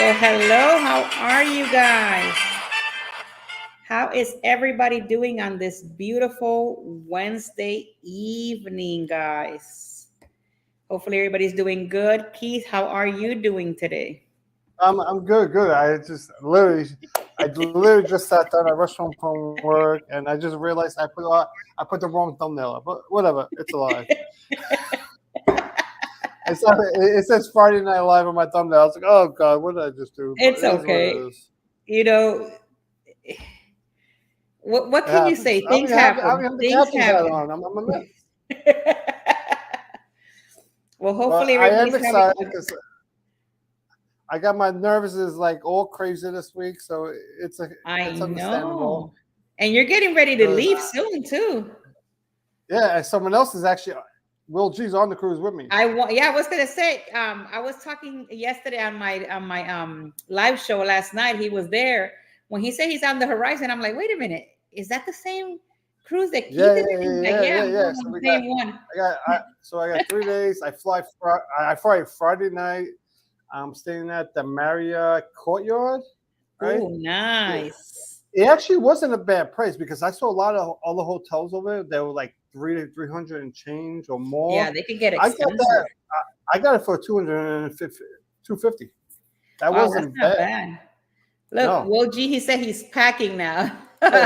So, hello, how are you guys? How is everybody doing on this beautiful Wednesday evening, guys? Hopefully, everybody's doing good. Keith, how are you doing today? I'm good. I literally just sat down. I rushed home from work, and I just realized I put the wrong thumbnail up. But whatever, it's alive. It says Friday Night Live on my thumbnail. I was like, oh god, what did I just do? But It's it is what okay. it is. You know, what It can you happens. say? Things I happen. mean, have the Things captain's hat happen. on. I'm a mess. Well, But hopefully, I am everybody's having excited because I got my nerves is like all crazy this week, so I it's understandable. know. And you're getting ready to Because leave soon, too. yeah, and someone else is actually Will G's on the cruise with me. Yeah, I was gonna say, I was talking yesterday on my live show last night. He was there when he said he's on the horizon. I'm like, wait a minute, is that the same cruise that Keith Yeah, is yeah, in? He's yeah, like, yeah, yeah, yeah, I'm yeah. going on So the same one. I got 3 days. I fly Friday night. I'm staying at the Marriott Courtyard, right? Oh, It, nice. it actually wasn't a bad price because I saw a lot of other hotels over there that were like 300 and change or more. Yeah, they can get I got that. expensive. I got it for 250. 250. That Wow, that's wasn't not bad. bad. Look, No. Will G, he said he's packing now.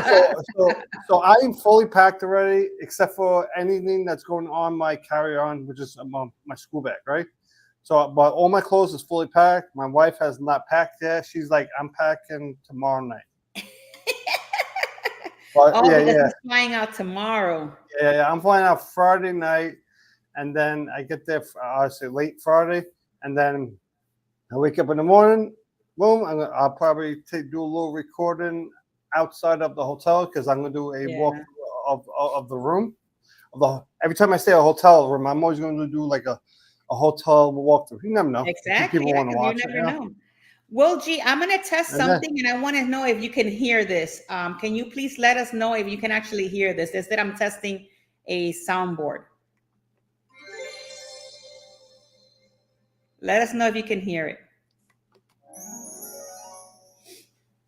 So, so, so I am fully packed already, except for anything that's going on my carry-on, which is my school bag, right? So, but all my clothes is fully packed. My wife has not packed yet. She's like, I'm packing tomorrow night. But Oh, yeah, because yeah, he's flying out tomorrow. yeah. I'm flying out Friday night, and then I get there, I say late Friday, and then I wake up in the morning. Boom! I'll probably do a little recording outside of the hotel because I'm gonna do a Yeah, walkthrough of the room. Every time I stay at a hotel room, I'm always going to do like a hotel walkthrough. You never know. exactly. People Yeah, want to because you watch it, never know. Well, G, I'm gonna test And then something, and I want to know if you can hear this. Can you please let us know if you can actually hear this? Instead, I'm testing a soundboard. Let us know if you can hear it.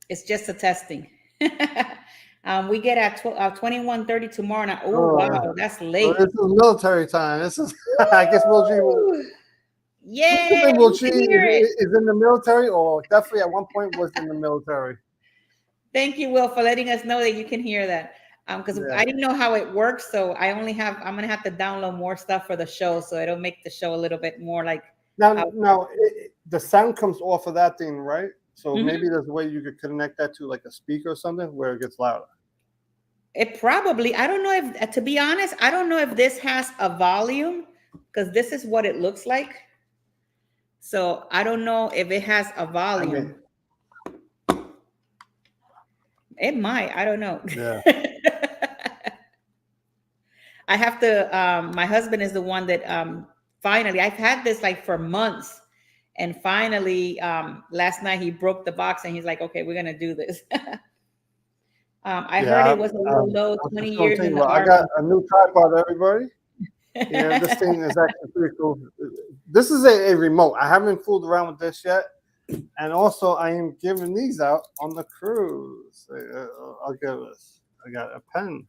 It's just a testing. We get at 21:30 tomorrow night. Oh, uh, wow, that's so late. this is military time. This is I guess Will G will. Woo! I Yay, think Will you G can hear it. is in the military, or definitely at one point was in the military. Thank you, Will, for letting us know that you can hear that. Because Yeah. I didn't know how it works, so I'm gonna have to download more stuff for the show, so it'll make the show a little bit more like how. Now the sound comes off of that thing, right? So Mhm. maybe there's a way you could connect that to like a speaker or something where it gets louder. It probably, I don't know if, to be honest, I don't know if this has a volume because this is what it looks like. So I don't know if it has a I mean, volume. It might, I don't know. yeah. I have to, my husband is the one that finally, I've had this like for months. And finally, last night he broke the box and he's like, okay, we're going to do this. I heard Yeah, it was a little low, I was 20 just going to years tell in you, the I got army. a new tripod, everybody. Yeah, this thing is actually pretty cool. This is a remote. I haven't fooled around with this yet. And also, I am giving these out on the cruise. I'll give this. I got a pen.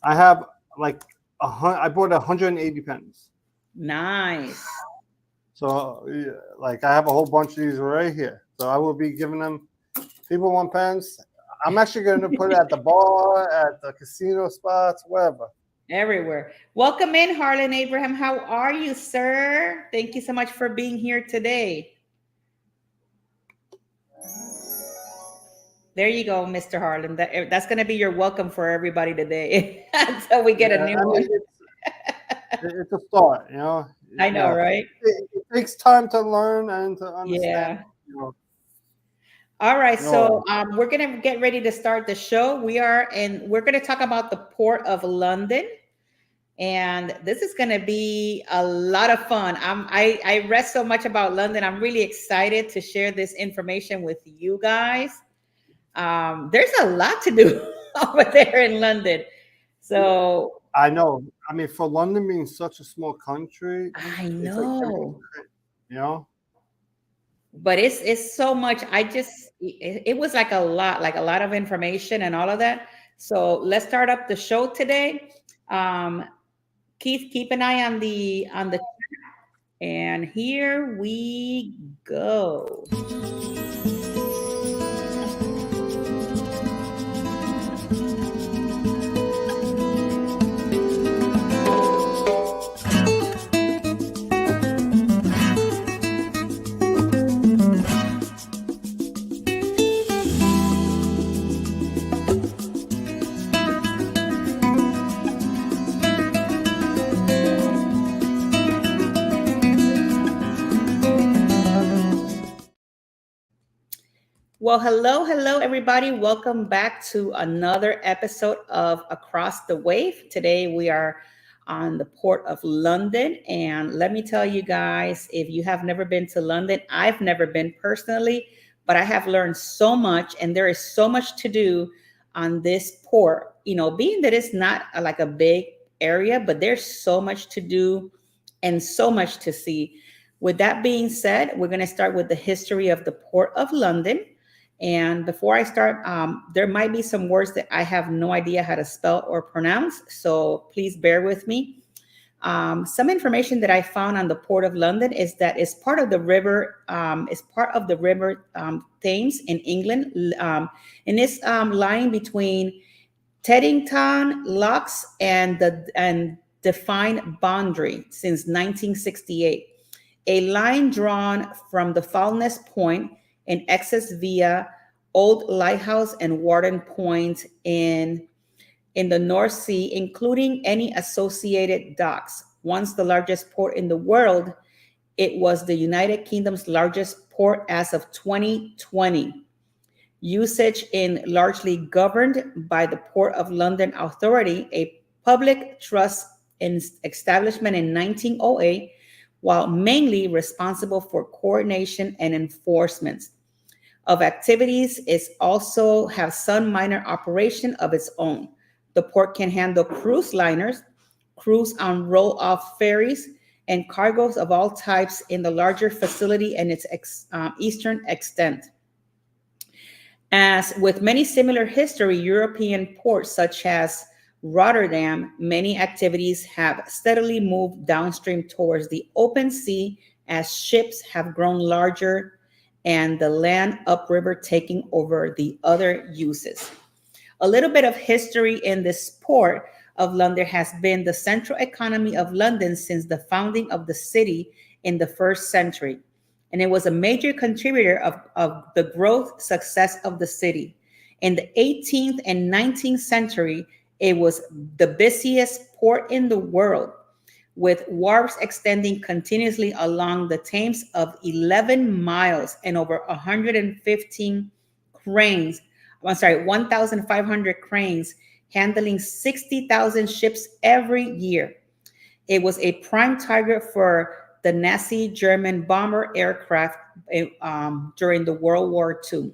I have like I bought 180 pens. Nice. So, yeah, like, I have a whole bunch of these right here. So, I will be giving them. People want pens. I'm actually going to put it at the bar, at the casino spots, wherever. Everywhere. Welcome in, Harlan Abraham. How are you, sir? Thank you so much for being here today. There you go, Mr. Harlan. That's going to be your welcome for everybody today until we get a Yeah, new I mean, one. it's a start, you know. I know, Yeah, right? it takes time to learn and to understand. Yeah. All right, so we're gonna get ready to start the show. We're gonna talk about the Port of London, and this is gonna be a lot of fun. I read so much about London. I'm really excited to share this information with you guys. There's a lot to do over there in London. So I know. I mean, for London being such a small country, I it's like everything, know. you know. but it's so much. It was like a lot of information and all of that. So let's start up the show today. Um, Keith, keep an eye on the and here we go. Well, hello, hello, everybody. Welcome back to another episode of Across the Wave. Today we are on the port of London. And let me tell you guys, if you have never been to London, I've never been personally, but I have learned so much, and there is so much to do on this port. Being that it's not like a big area, but there's so much to do and so much to see. With that being said, we're going to start with the history of the Port of London. And before I start, there might be some words that I have no idea how to spell or pronounce, so please bear with me. Some information that I found on the Port of London is that it's part of the river, Thames in England, and it's lying between Teddington Locks and defined boundary since 1968. A line drawn from the Foulness Point in Essex via Old Lighthouse and Warden Point in the North Sea, including any associated docks. Once the largest port in the world, it was the United Kingdom's largest port as of 2020. Usage in largely governed by the Port of London Authority, a public trust establishment in 1908, while mainly responsible for coordination and enforcement of activities, is also have some minor operation of its own. The port can handle cruise liners, cruise on roll-off ferries, and cargoes of all types in the larger facility and its eastern extent. As with many similar history, European ports such as Rotterdam, many activities have steadily moved downstream towards the open sea as ships have grown larger and the land upriver taking over the other uses. A little bit of history in this port of London has been the central economy of London since the founding of the city in the first century, and it was a major contributor of the growth success of the city. In the 18th and 19th century, it was the busiest port in the world, with wharves extending continuously along the Thames of 11 miles and over 115 cranes. 1,500 cranes handling 60,000 ships every year. It was a prime target for the Nazi German bomber aircraft during the World War II.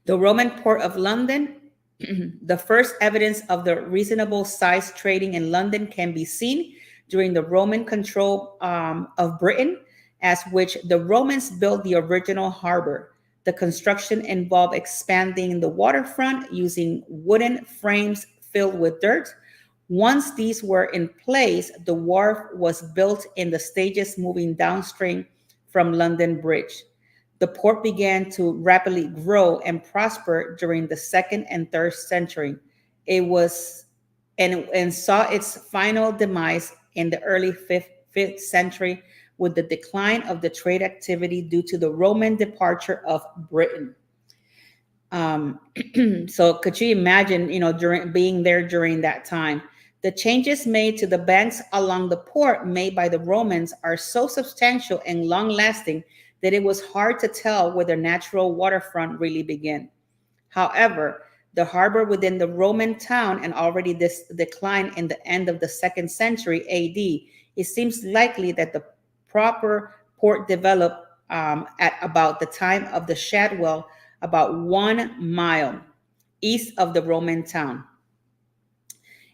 The Roman port of London, the first evidence of the reasonable size trading in London can be seen during the Roman control of Britain, as which the Romans built the original harbor. The construction involved expanding the waterfront using wooden frames filled with dirt. Once these were in place, the wharf was built in the stages moving downstream from London Bridge. The port began to rapidly grow and prosper during the second and third century. It was and saw its final demise in the early fifth century with the decline of the trade activity due to the Roman departure of Britain. Um, so could you imagine, during being there during that time? The changes made to the banks along the port made by the Romans are so substantial and long lasting that it was hard to tell where the natural waterfront really began. However, the harbor within the Roman town and already this decline in the end of the second century AD, it seems likely that the proper port developed at about the time of the Shadwell, about 1 mile east of the Roman town.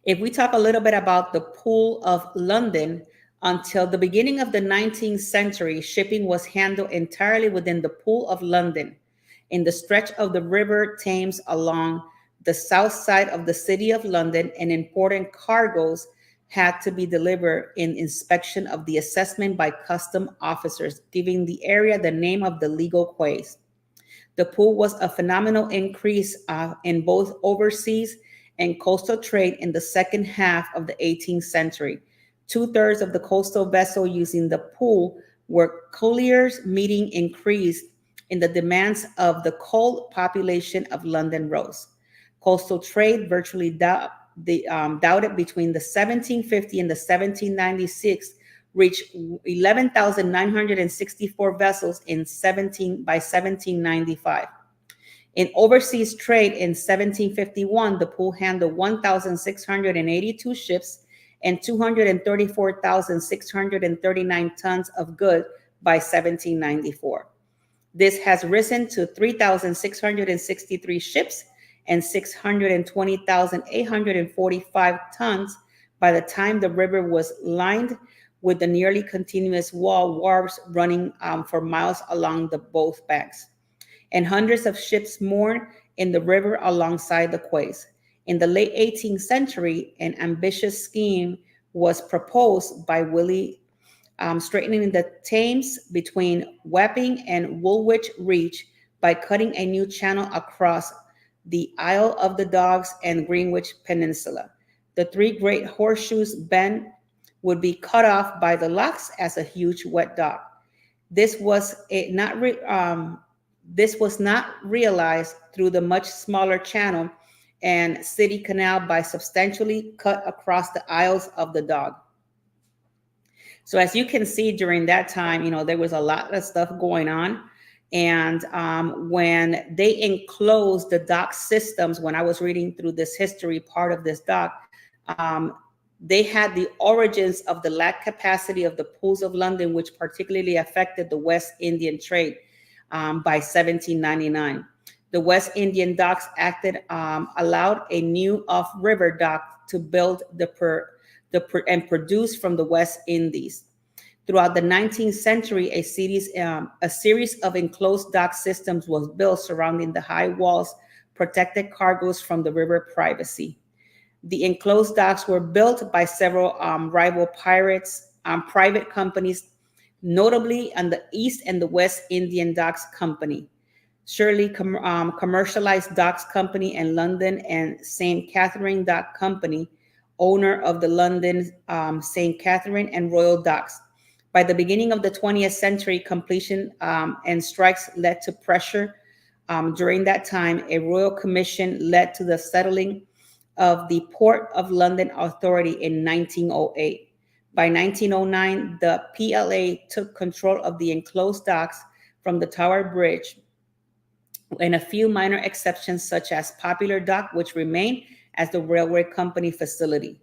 If we talk a little bit about the Pool of London, Until the beginning of the 19th century, shipping was handled entirely within the Pool of London, in the stretch of the River Thames along the south side of the City of London, and important cargoes had to be delivered in inspection of the assessment by custom officers, giving the area the name of the legal quays. The pool was a phenomenal increase in both overseas and coastal trade in the second half of the 18th century. Two-thirds of the coastal vessels using the pool were colliers, meeting increased in the demands of the coal population of London rose. Coastal trade virtually doubted between the 1750 and the 1796 reached 11,964 vessels by 1795. In overseas trade in 1751, the pool handled 1,682 ships and 234,639 tons of goods by 1794. This has risen to 3,663 ships and 620,845 tons by the time the river was lined with the nearly continuous wall wharves running for miles along both banks, and hundreds of ships moored in the river alongside the quays. In the late 18th century, an ambitious scheme was proposed by Willie, straightening the Thames between Wapping and Woolwich Reach by cutting a new channel across the Isle of the Dogs and Greenwich Peninsula. The three great horseshoes bend would be cut off by the locks as a huge wet dock. This was not realized through the much smaller channel and city canal by substantially cut across the Isles of the Dog. So as you can see, during that time, there was a lot of stuff going on. And when they enclosed the dock systems, when I was reading through this history part of this dock, they had the origins of the lack capacity of the pools of London, which particularly affected the West Indian trade by 1799. The West Indian Docks Act allowed a new off-river dock to build and produce from the West Indies. Throughout the 19th century, a series of enclosed dock systems was built surrounding the high walls, protected cargoes from the river privacy. The enclosed docks were built by several rival private companies, notably on the East and the West Indian Docks Company, Shirley Commercialized Docks Company, and London and St. Catherine Dock Company, owner of the London, St. Catherine and Royal Docks. By the beginning of the 20th century, completion and strikes led to pressure. During that time, a royal commission led to the settling of the Port of London Authority in 1908. By 1909, the PLA took control of the enclosed docks from the Tower Bridge, and a few minor exceptions such as Popular Dock, which remained as the railway company facility.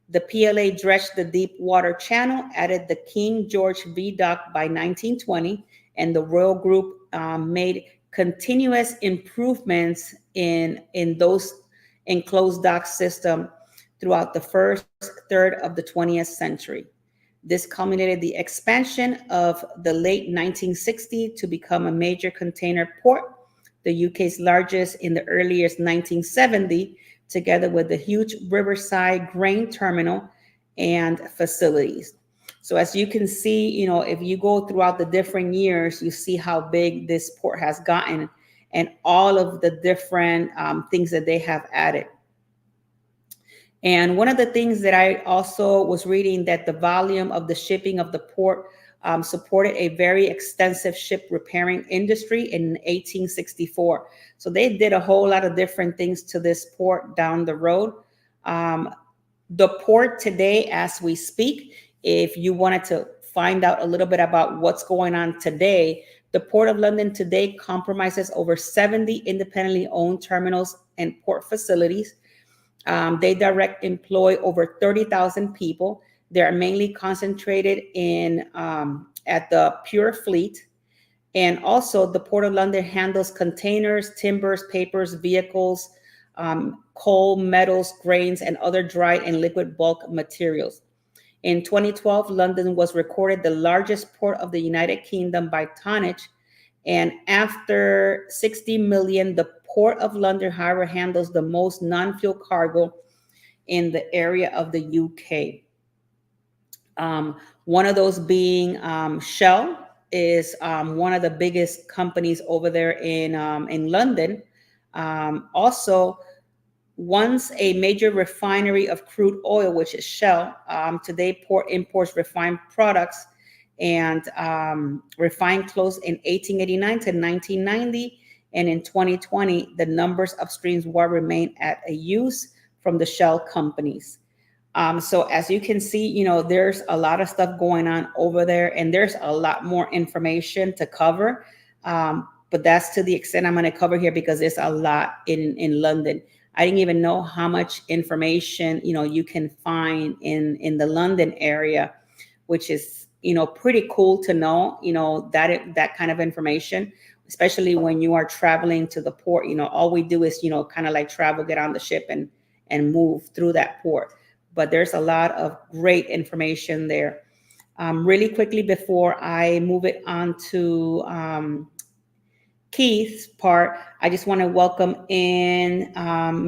The PLA dredged the deep water channel, added the King George V Dock by 1920, and the Royal Group made continuous improvements in those enclosed dock system throughout the first third of the 20th century. This culminated the expansion of the late 1960s to become a major container port, the UK's largest in the earliest 1970s, together with the huge Riverside grain terminal and facilities. So as you can see, if you go throughout the different years, you see how big this port has gotten and all of the different things that they have added. And one of the things that I also was reading, that the volume of the shipping of the port supported a very extensive ship repairing industry in 1864. So they did a whole lot of different things to this port down the road. The port today, as we speak, if you wanted to find out a little bit about what's going on today, the Port of London today comprises over 70 independently owned terminals and port facilities. They direct employ over 30,000 people. They are mainly concentrated at the Pure Fleet. And also the Port of London handles containers, timbers, papers, vehicles, coal, metals, grains, and other dried and liquid bulk materials. In 2012, London was recorded the largest port of the United Kingdom by tonnage. And after 60 million, the Port of London, however, handles the most non-fuel cargo in the area of the UK. One of those being Shell is one of the biggest companies over there in London. Also, once a major refinery of crude oil, which is Shell, today port imports refined products and refined closed in 1889 to 1990. And in 2020, the numbers of streams will remain at a use from the Shell companies. So as you can see, there's a lot of stuff going on over there, and there's a lot more information to cover. But that's to the extent I'm going to cover here because there's a lot in London. I didn't even know how much information, you can find in the London area, which is, pretty cool to know, that kind of information, especially when you are traveling to the port. All we do is, kind of like travel, get on the ship and move through that port. But there's a lot of great information there. Really quickly before I move it on to Keith's part, I just want to welcome in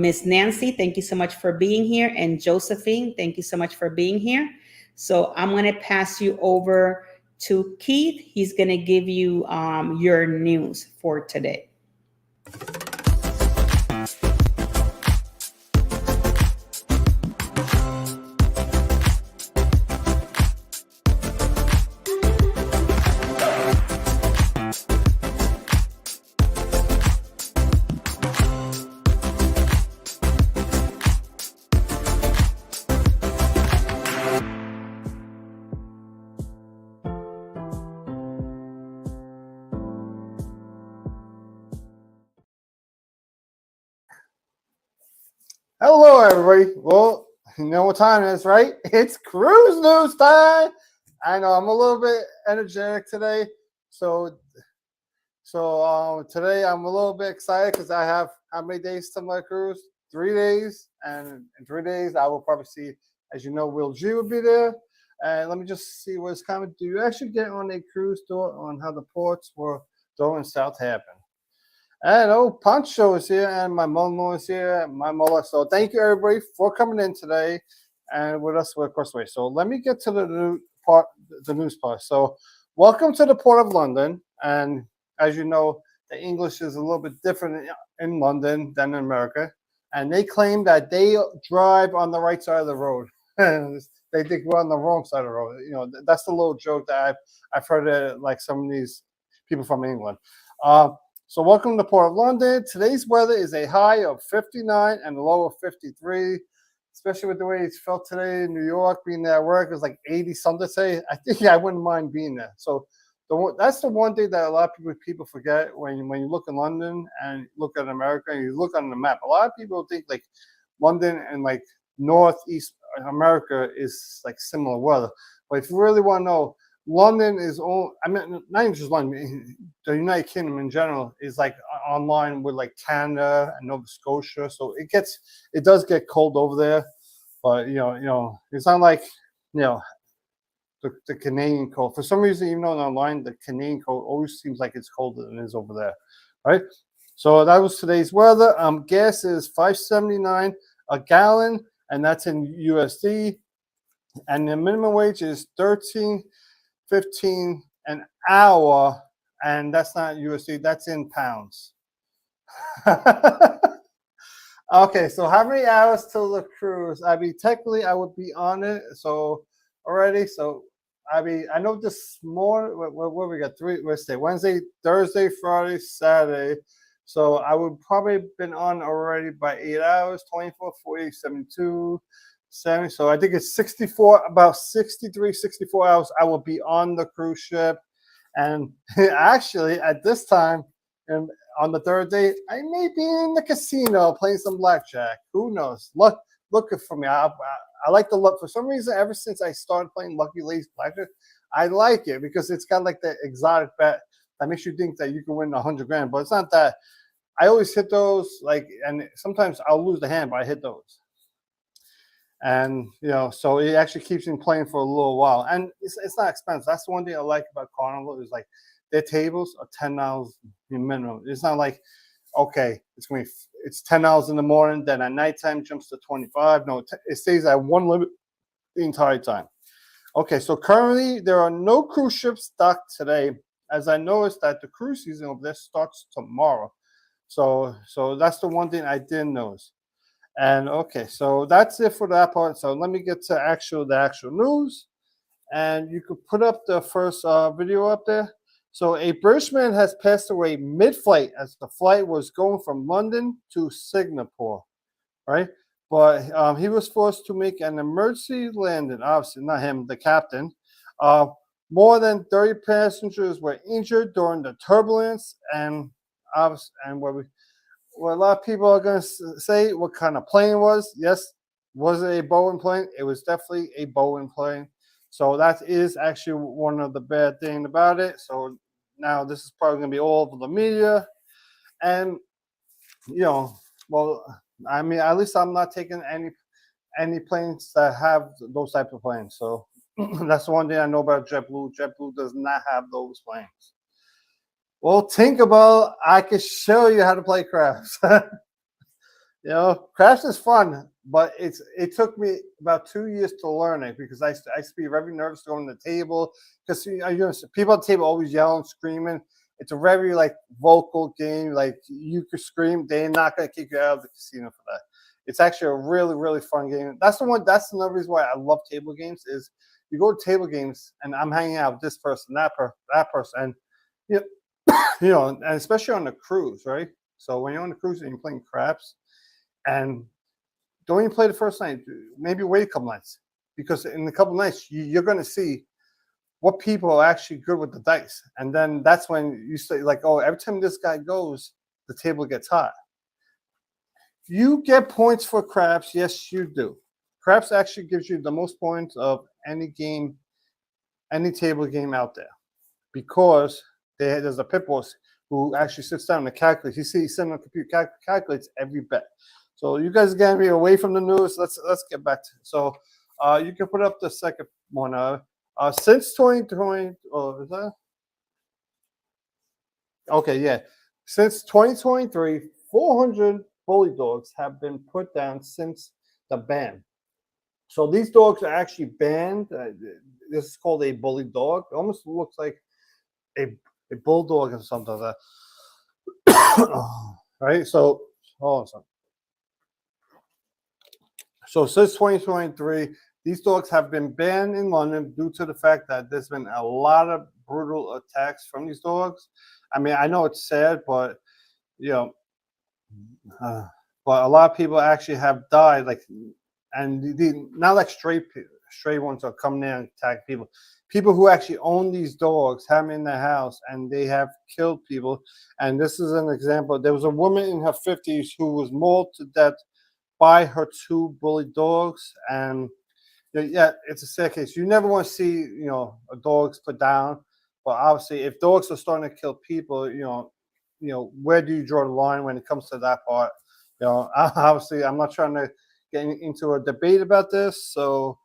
Miss Nancy. Thank you so much for being here. And Josephine, thank you so much for being here. So I'm going to pass you over to Keith. He's going to give you your news for today. Hello, everybody. Well, you know what time it is, right? It's cruise news time. I know I'm a little bit energetic today, so today I'm a little bit excited because I have how many days to my cruise? 3 days, and in 3 days I will probably see, as you know, Will G will be there. And let me just see what's coming. Do you actually get on a cruise tour on how the ports were doing in Southampton? And Pancho is here, and my mom is here, and my mother. So thank you everybody for coming in today, and with us with Crossway. So let me get to the news part. So welcome to the Port of London, and as you know, the English is a little bit different in London than in America, and they claim that they drive on the right side of the road. They think we're on the wrong side of the road. That's the little joke that I've heard it, like some of these people from England. So welcome to the Port of London. Today's weather is a high of 59 and a low of 53, especially with the way it's felt today in New York. Being there at work, it was like 80 something today. I think I wouldn't mind being there. So that's the one thing that a lot of people forget when you look in London and look at America and you look on the map. A lot of people think like London and like Northeast America is like similar weather. But if you really want to know, London is all, I mean, not even just London, the United Kingdom in general is like online with like Canada and Nova Scotia. So it does get cold over there, but it's not like, the Canadian cold. For some reason, even though online, the Canadian cold always seems like it's colder than it is over there, right? So that was today's weather. Gas is $5.79 a gallon, and that's in USD. And the minimum wage is $13.15 an hour, and that's not USD, that's in pounds. Okay, so how many hours till the cruise? Technically I would be on it, so already. So I know this morning, what we got, Wednesday, Thursday, Friday, Saturday. So I would probably been on already by 8 hours, 24, 40, 72, 70. So I think it's 64, about 63, 64 hours I will be on the cruise ship. And actually at this time, and on the third day, I may be in the casino playing some blackjack. Who knows? Look for me. I like the luck. For some reason, ever since I started playing Lucky Lace Blackjack, I like it because it's got like the exotic bet that makes you think that you can win 100 grand. But it's not that. I always hit those, and sometimes I'll lose the hand, but I hit those. and so it actually keeps me playing for a little while, and it's not expensive. That's the one thing I like about Carnival is like their tables are $10 minimum. It's not like okay, it's $10 in the morning, then at nighttime jumps to 25. No, it stays at one limit the entire time. Okay, so currently there are no cruise ships docked today, as I noticed that the cruise season over there starts tomorrow. So that's the one thing I didn't notice. And okay, so that's it for that part. So let me get to the actual news, and you could put up the first video up there. So a British man has passed away mid-flight as the flight was going from London to Singapore, right? But he was forced to make an emergency landing. Obviously, not him, the captain. Uh, More than 30 passengers were injured during the turbulence, and what a lot of people are going to say what kind of plane it was. Yes, was it a Boeing plane? It was definitely a Boeing plane. So that is actually one of the bad things about it. So now this is probably going to be all over the media. And, well, I mean, at least I'm not taking any planes that have those type of planes. So that's the one thing I know about JetBlue. JetBlue does not have those planes. Well, think about I can show you how to play craps. Craps is fun, but it took me about 2 years to learn it because I used to be very nervous going to the table because people at the table always yelling, screaming. It's a very like vocal game. Like you could scream, they're not gonna kick you out of the casino for that. It's actually a really, really fun game. That's another reason why I love table games is you go to table games and I'm hanging out with this person, that person, and and especially on the cruise, right? So when you're on the cruise and you're playing craps, and don't even play the first night, maybe wait a couple nights, because in a couple nights you're going to see what people are actually good with the dice, and then that's when you say like, oh, every time this guy goes, the table gets hot. You get points for craps, yes, you do. Craps actually gives you the most points of any game, any table game out there, because there's a pit boss who actually sits down and calculates. You see, he's sitting on the computer, calculates every bet. So you guys are getting me away from the news. Let's get back to it. So you can put up the second one. Since 2020, is that? Okay, yeah. Since 2023, 400 bully dogs have been put down since the ban. So these dogs are actually banned. This is called a bully dog. It almost looks like a bulldog or something like that. Right? So, hold on a second. So since 2023, these dogs have been banned in London due to the fact that there's been a lot of brutal attacks from these dogs. I mean, I know it's sad, but but a lot of people actually have died. Like, and not like stray ones are coming in and attack people. People who actually own these dogs have them in their house, and they have killed people. And this is an example. There was a woman in her 50s who was mauled to death by her 2 bully dogs, and yeah, it's a sad case. You never want to see dogs put down, but obviously, if dogs are starting to kill people, where do you draw the line when it comes to that part? Obviously, I'm not trying to get into a debate about this. So,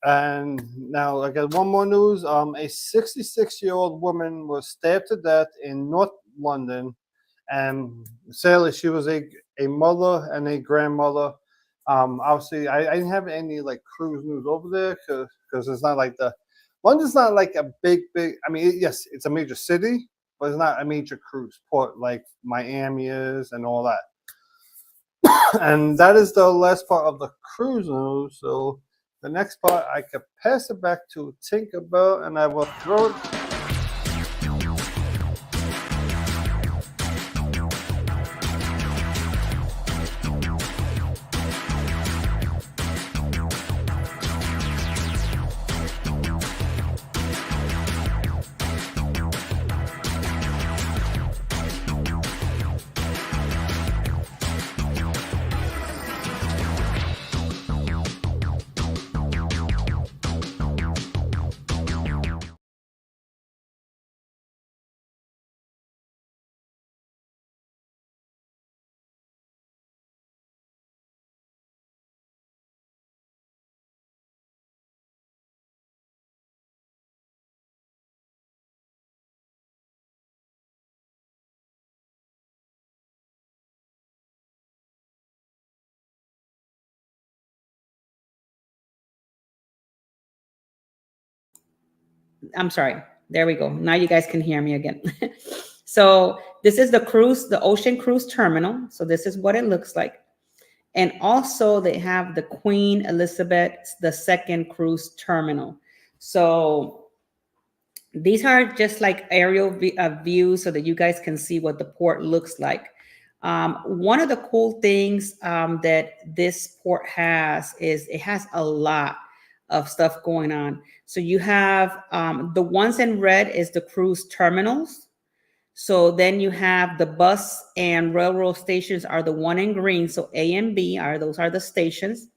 and now I got one more news. A 66-year-old woman was stabbed to death in North London, and sadly, she was a mother and a grandmother. Obviously, I didn't have any like cruise news over there because it's not like London's not like a big. I mean, yes, it's a major city, but it's not a major cruise port like Miami is and all that. And that is the last part of the cruise news. So the next part, I could pass it back to Tinkerbell, and I will throw it I'm sorry. There we go. Now you guys can hear me again. So this is the cruise, the ocean cruise terminal. So this is what it looks like. And also they have the Queen Elizabeth II cruise terminal. So these are just like aerial views so that you guys can see what the port looks like. One of the cool things that this port has is it has a lot of stuff going on. So you have the ones in red is the cruise terminals. So then you have the bus and railroad stations are the one in green. So A and B are those are the stations.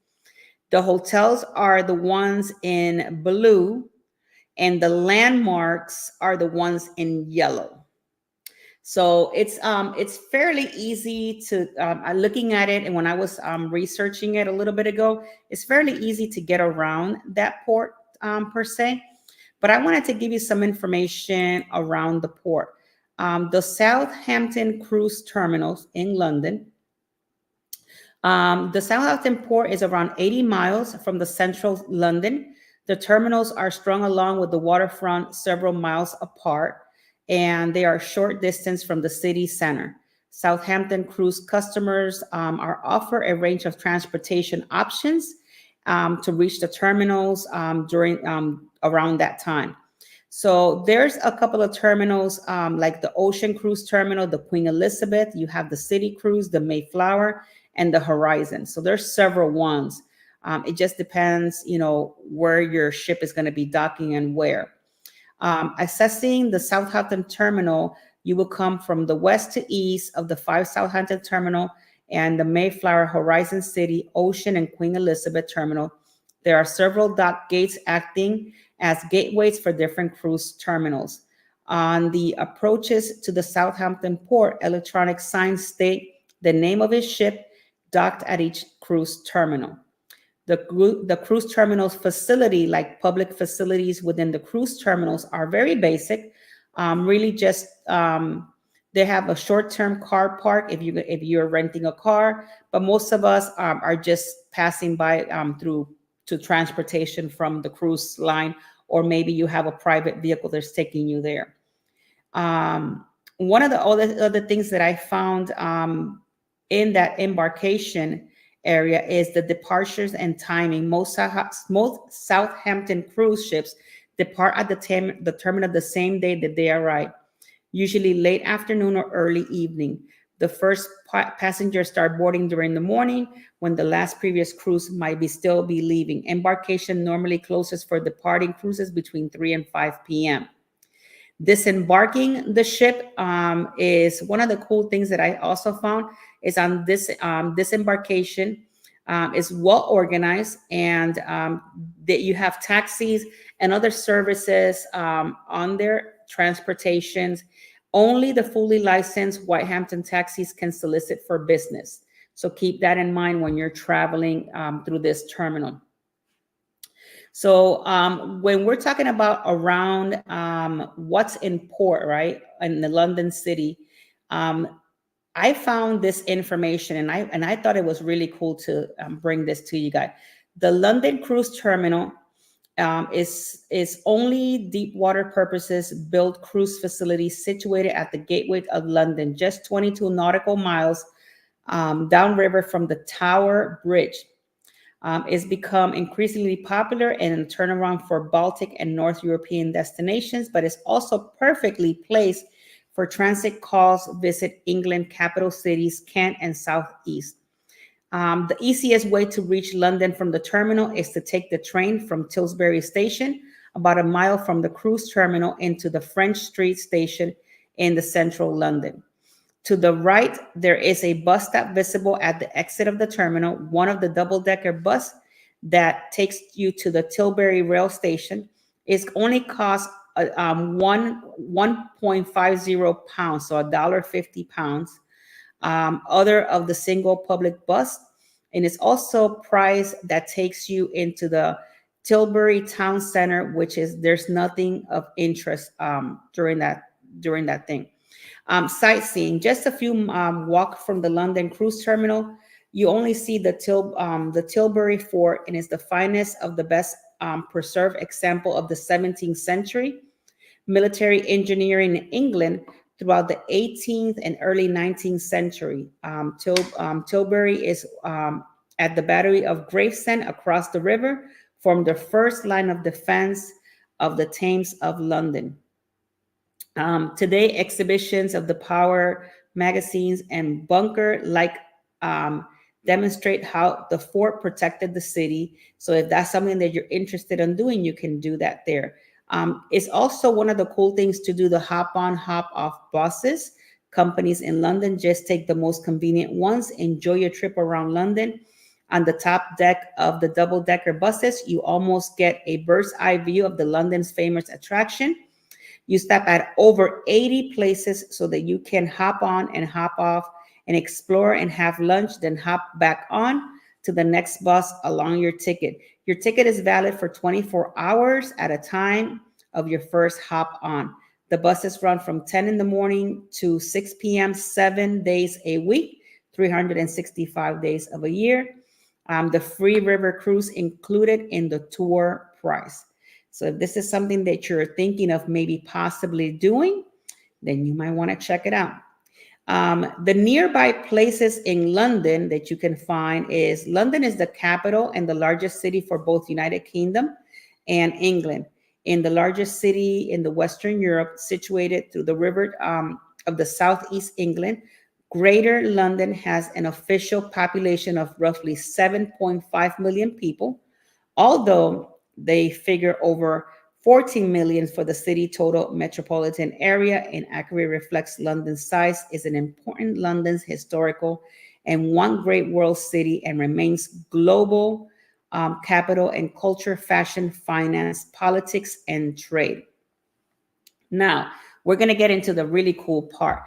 The hotels are the ones in blue, and the landmarks are the ones in yellow. So it's fairly easy to looking at it, and when I was researching it a little bit ago, it's fairly easy to get around that port per se. But I wanted to give you some information around the port. The Southampton Cruise Terminals in London. The Southampton port is around 80 miles from the central London. The terminals are strung along with the waterfront several miles apart, and they are a short distance from the city center. Southampton cruise customers are offered a range of transportation options to reach the terminals during around that time. So there's a couple of terminals like the Ocean Cruise Terminal, the Queen Elizabeth. You have the City Cruise, the Mayflower, and the Horizon. So there's several ones. It just depends, where your ship is going to be docking and where. Assessing the Southampton terminal, you will come from the west to east of the 5 Southampton terminal and the Mayflower, Horizon City, Ocean, and Queen Elizabeth terminal. There are several dock gates acting as gateways for different cruise terminals. On the approaches to the Southampton port, electronic signs state the name of its ship docked at each cruise terminal. The cruise terminals facility, like public facilities within the cruise terminals, are very basic. Really, just they have a short-term car park if you're renting a car, but most of us are just passing by through to transportation from the cruise line, or maybe you have a private vehicle that's taking you there. One of the other things that I found in that embarkation area is the departures and timing. Most Southampton cruise ships depart at the terminal the same day that they arrive, usually late afternoon or early evening. The first passengers start boarding during the morning when the last previous cruise might still be leaving. Embarkation normally closes for departing cruises between 3 and 5 p.m. Disembarking the ship is one of the cool things that I also found is on this disembarkation is well organized, and that you have taxis and other services on their transportations. Only the fully licensed Whitehampton taxis can solicit for business. So keep that in mind when you're traveling through this terminal. So when we're talking about around what's in port, right, in the London city, I found this information, and I thought it was really cool to bring this to you guys. The London Cruise Terminal is only deep water purposes built cruise facility situated at the gateway of London, just 22 nautical miles downriver from the Tower Bridge. It's become increasingly popular and a turnaround for Baltic and North European destinations, but it's also perfectly placed for transit calls visit England capital cities, Kent and Southeast. The easiest way to reach London from the terminal is to take the train from Tilbury Station, about a mile from the cruise terminal, into the French Street Station in the central London. To the right, there is a bus stop visible at the exit of the terminal, one of the double-decker bus that takes you to the Tilbury rail station. It only costs 1.50 pounds, so £1.50. Other of the single public bus, and it's also price that takes you into the Tilbury town center, which is there's nothing of interest during that thing. Sightseeing, just a few walk from the London cruise terminal. You only see the Tilbury Fort, and it's the finest of the best preserved example of the 17th century military engineering in England throughout the 18th and early 19th century. Tilbury is at the Battery of Gravesend across the river, formed the first line of defense of the Thames of London. Today, exhibitions of the Power magazines and bunker like um, demonstrate how the fort protected the city. So, if that's something that you're interested in doing, you can do that there. It's also one of the cool things to do the hop on, hop off buses. Companies in London just take the most convenient ones. Enjoy your trip around London. On the top deck of the double decker buses, you almost get a bird's eye view of the London's famous attraction. You stop at over 80 places so that you can hop on and hop off and explore and have lunch, then hop back on to the next bus along your ticket. Your ticket is valid for 24 hours at a time of your first hop on. The buses run from 10 in the morning to 6 p.m., 7 days a week, 365 days of a year. The free river cruise included in the tour price. So if this is something that you're thinking of maybe possibly doing, then you might want to check it out. The nearby places in London that you can find is London is the capital and the largest city for both United Kingdom and England. In the largest city in the Western Europe, situated through the river of the Southeast England, Greater London has an official population of roughly 7.5 million people, although they figure over 14 million for the city total metropolitan area and accurately reflects London's size, is an important London's historical and one great world city and remains global capital and culture, fashion, finance, politics, and trade. Now, we're going to get into the really cool part.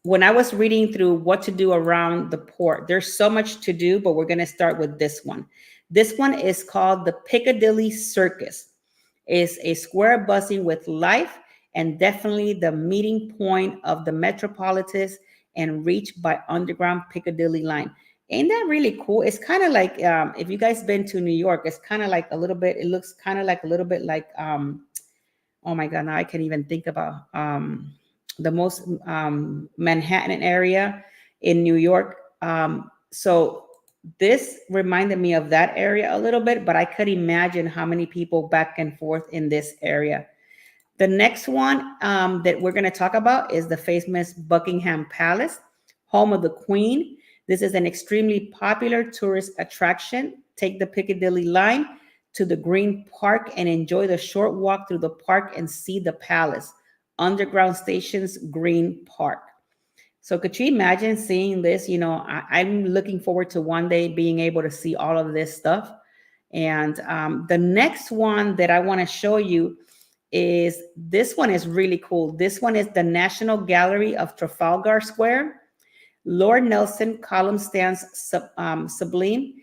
When I was reading through what to do around the port, there's so much to do, but we're going to start with this one. This one is called the Piccadilly Circus. It's a square buzzing with life and definitely the meeting point of the metropolis and reached by underground Piccadilly line. Ain't that really cool? It's kind of like if you guys been to New York, it's kind of like a little bit. It looks kind of like a little bit like oh my God, now I can't even think about the most Manhattan area in New York. So this reminded me of that area a little bit, but I could imagine how many people back and forth in this area. The next one that we're going to talk about is the famous Buckingham Palace, home of the Queen. This is an extremely popular tourist attraction. Take the Piccadilly line to the Green Park and enjoy the short walk through the park and see the palace. Underground stations, Green Park. So could you imagine seeing this? You know, I'm looking forward to one day being able to see all of this stuff. And the next one that I want to show you is this one is really cool. This one is the National Gallery of Trafalgar Square. Lord Nelson column stands sublimely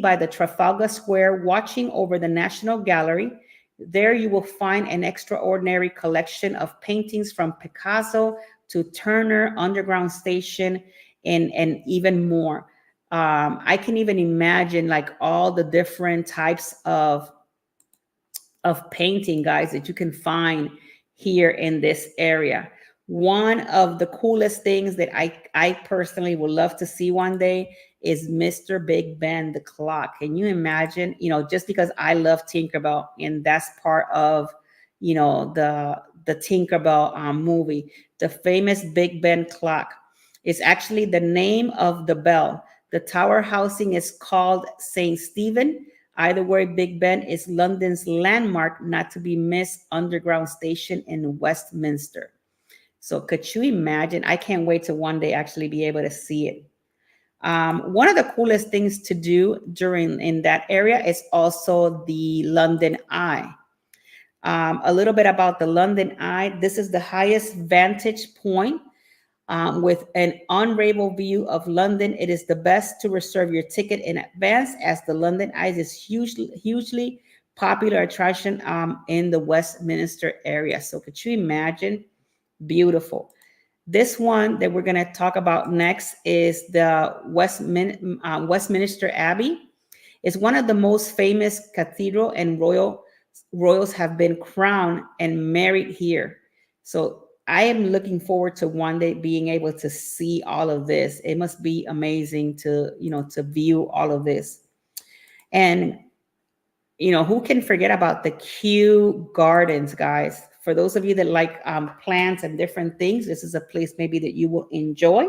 by the Trafalgar Square, watching over the National Gallery. There you will find an extraordinary collection of paintings from Picasso to Turner, Underground Station, and even more. I can even imagine like all the different types of painting, guys, that you can find here in this area. One of the coolest things that I personally would love to see one day is Mr. Big Ben, the clock. Can you imagine, you know, just because I love Tinkerbell and that's part of, you know, the Tinkerbell movie, the famous Big Ben clock is actually the name of the bell. The tower housing is called St. Stephen. Either way, Big Ben is London's landmark, not to be missed underground station in Westminster. So could you imagine? I can't wait to one day actually be able to see it. One of the coolest things to do during in that area is also the London Eye. A little bit about the London Eye. This is the highest vantage point with an unrivaled view of London. It is the best to reserve your ticket in advance as the London Eye is hugely popular attraction in the Westminster area. So could you imagine? Beautiful. This one that we're going to talk about next is the Westminster Abbey. It's one of the most famous cathedral, and royals have been crowned and married here. So I am looking forward to one day being able to see all of this. It must be amazing to, to view all of this. And who can forget about the Kew Gardens, guys? For those of you that like plants and different things, this is a place maybe that you will enjoy.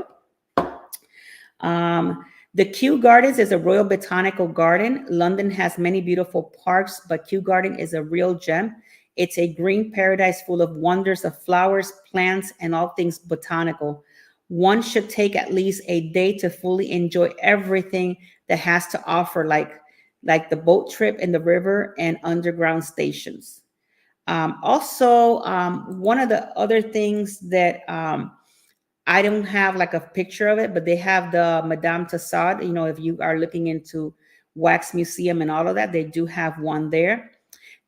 Um, the Kew Gardens is a royal botanical garden. London has many beautiful parks, but Kew Garden is a real gem. It's a green paradise full of wonders of flowers, plants, and all things botanical. One should take at least a day to fully enjoy everything that has to offer, like the boat trip in the river and underground stations. Also, one of the other things that I don't have like a picture of it, but they have the Madame Tussauds. If you are looking into wax museum and all of that, they do have one there.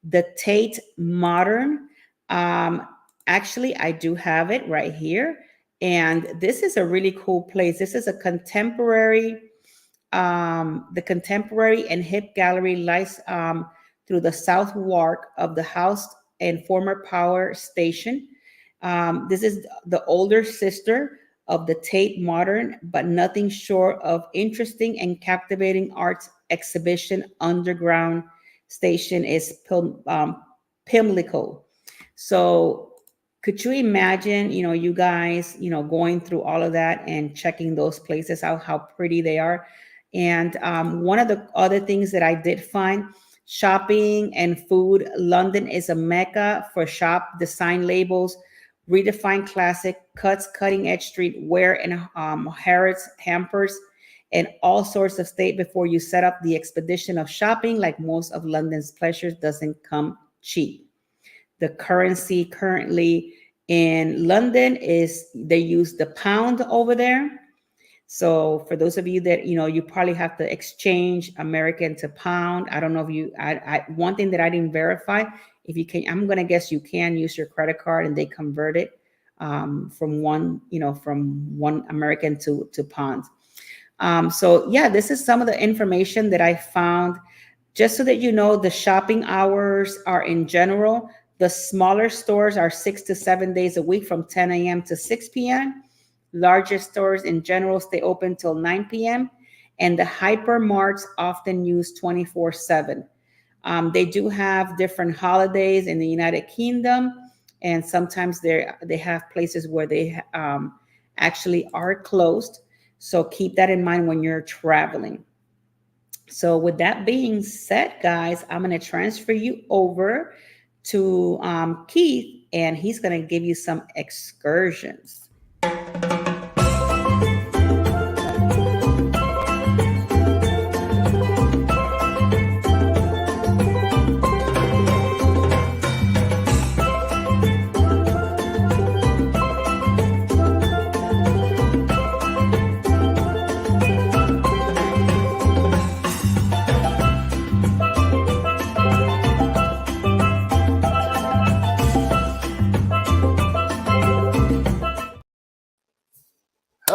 The Tate Modern, um, actually, I do have it right here, and this is a really cool place. This is a contemporary the contemporary and hip gallery lies through the south walk of the house and former power station. This is the older sister of the Tate Modern, but nothing short of interesting and captivating art exhibition. Underground station is Pimlico. So could you imagine, you guys, going through all of that and checking those places out, how pretty they are? And one of the other things that I did find, shopping and food. London is a mecca for shop, design labels, redefine classic cuts, cutting edge streetwear, and Harrods hampers, and all sorts of state before you set up the expedition of shopping. Like most of London's pleasures, doesn't come cheap. The currency currently in London is they use the pound over there. So for those of you that you probably have to exchange American to pound. I don't know if you. One thing that I didn't verify, if you can, I'm gonna guess you can use your credit card and they convert it from one American to pounds. So yeah, this is some of the information that I found. Just so that you know, the shopping hours are in general. The smaller stores are 6 to 7 days a week from 10 a.m. to 6 p.m. Larger stores in general stay open till 9 p.m. And the hypermarts often use 24/7. They do have different holidays in the United Kingdom, and sometimes they have places where they actually are closed. So keep that in mind when you're traveling. So with that being said, guys, I'm going to transfer you over to Keith, and he's going to give you some excursions.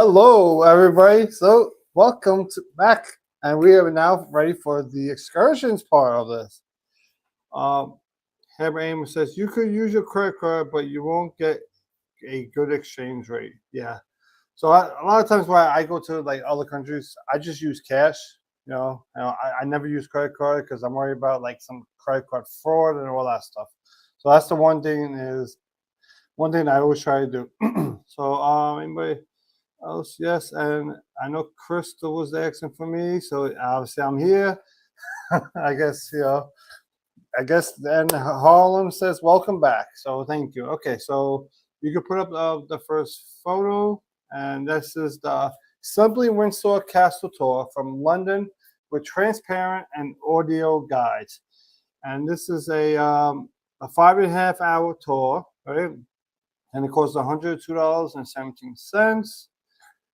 Hello, everybody. So, welcome back, and we are now ready for the excursions part of this. Um, Hammer Aim says you could use your credit card, but you won't get a good exchange rate. Yeah. So a lot of times when I go to like other countries, I just use cash. I never use credit card because I'm worried about like some credit card fraud and all that stuff. So that's the one thing I always try to do. So anybody else? Yes, and I know Crystal was asking for me, so obviously I'm here. I guess then Harlem says welcome back, so thank you. Okay, so you can put up the first photo, and this is the Simply Windsor Castle tour from London with transparent and audio guides, and this is a 5.5 hour tour, right? And it costs $102.17.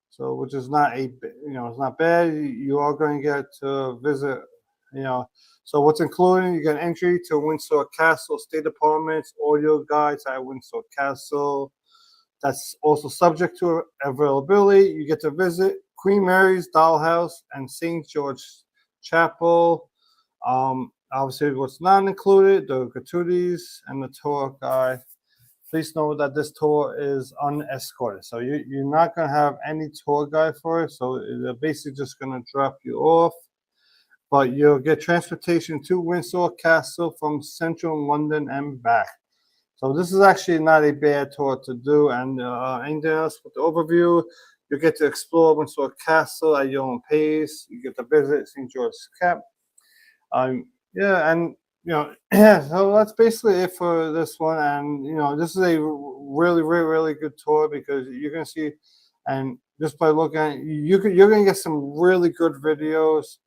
So, which is not it's not bad. You are going to get to visit, So what's included? You get entry to Windsor Castle, state apartments, audio guides at Windsor Castle. That's also subject to availability. You get to visit Queen Mary's Dollhouse and St. George chapel. Obviously, what's not included, the gratuities and the tour guide. Please know that this tour is unescorted. So you're not going to have any tour guide for it. So they're basically just going to drop you off. But you'll get transportation to Windsor Castle from central London and back. So this is actually not a bad tour to do. And anything else with the overview, you get to explore Windsor Castle at your own pace. You get to visit St. George's Cap. Yeah, and yeah. So that's basically it for this one. And this is a really, really, really good tour because you're gonna see, and just by looking at it, you're gonna get some really good videos,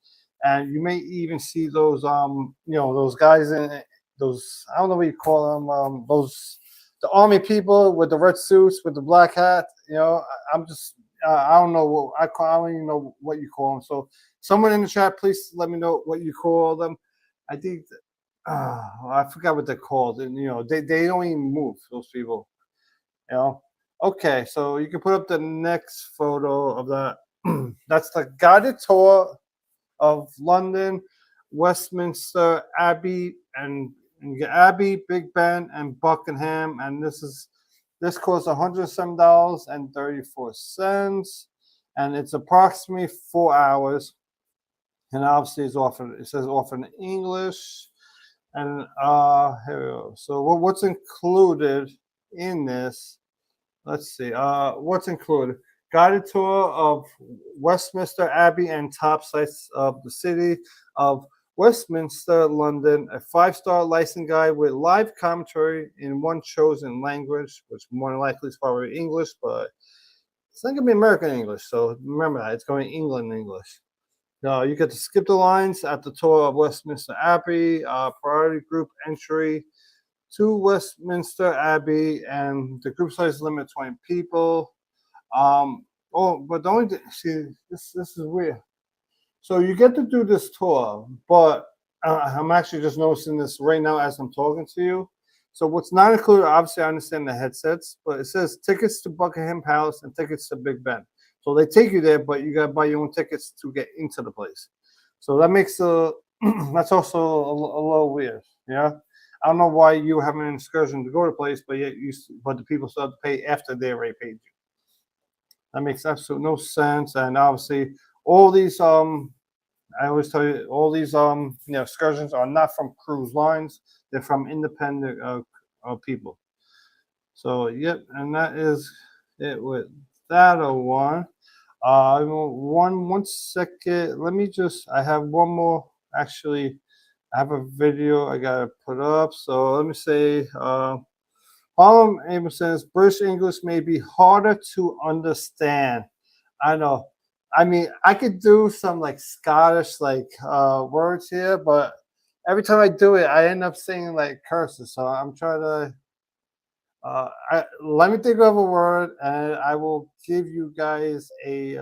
and you may even see those those guys in those, I don't know what you call them, those, the army people with the red suits with the black hat. I'm just I don't know what I don't even know what you call them. So someone in the chat, please let me know what you call them. I think I forgot what they're called, and they don't even move, those people. You know. Okay, so you can put up the next photo of that. That's the guided tour of London, Westminster Abbey, and you get Abbey, Big Ben, and Buckingham, and this costs $107.34, and it's approximately 4 hours. And obviously, it says offered in English. And here we go. So what's included in this? Let's see. What's included? Guided tour of Westminster Abbey and top sites of the city of Westminster, London. A 5-star license guide with live commentary in one chosen language, which more than likely is probably English, but it's not going to be American English. So remember that. It's going England English. Now, you get to skip the lines at the tour of Westminster Abbey, priority group entry to Westminster Abbey, and the group size limit 20 people. But the only thing, see, this is weird. So you get to do this tour, but I'm actually just noticing this right now as I'm talking to you. So what's not included, obviously I understand the headsets, but it says tickets to Buckingham Palace and tickets to Big Ben. So they take you there, but you got to buy your own tickets to get into the place. So that makes that's also a little weird. Yeah, I don't know why you have an excursion to go to the place, but but the people still have to pay after they already paid you. That makes absolutely no sense. And obviously, all these I always tell you, all these excursions are not from cruise lines; they're from independent people. So yep, and that is it with that one. One second. Let me just. I have one more. Actually, I have a video I gotta put up. So let me say. Harlem Abel says British English may be harder to understand. I know. I mean, I could do some like Scottish words here, but every time I do it, I end up saying like curses. So I'm trying to. Let me think of a word, and I will give you guys a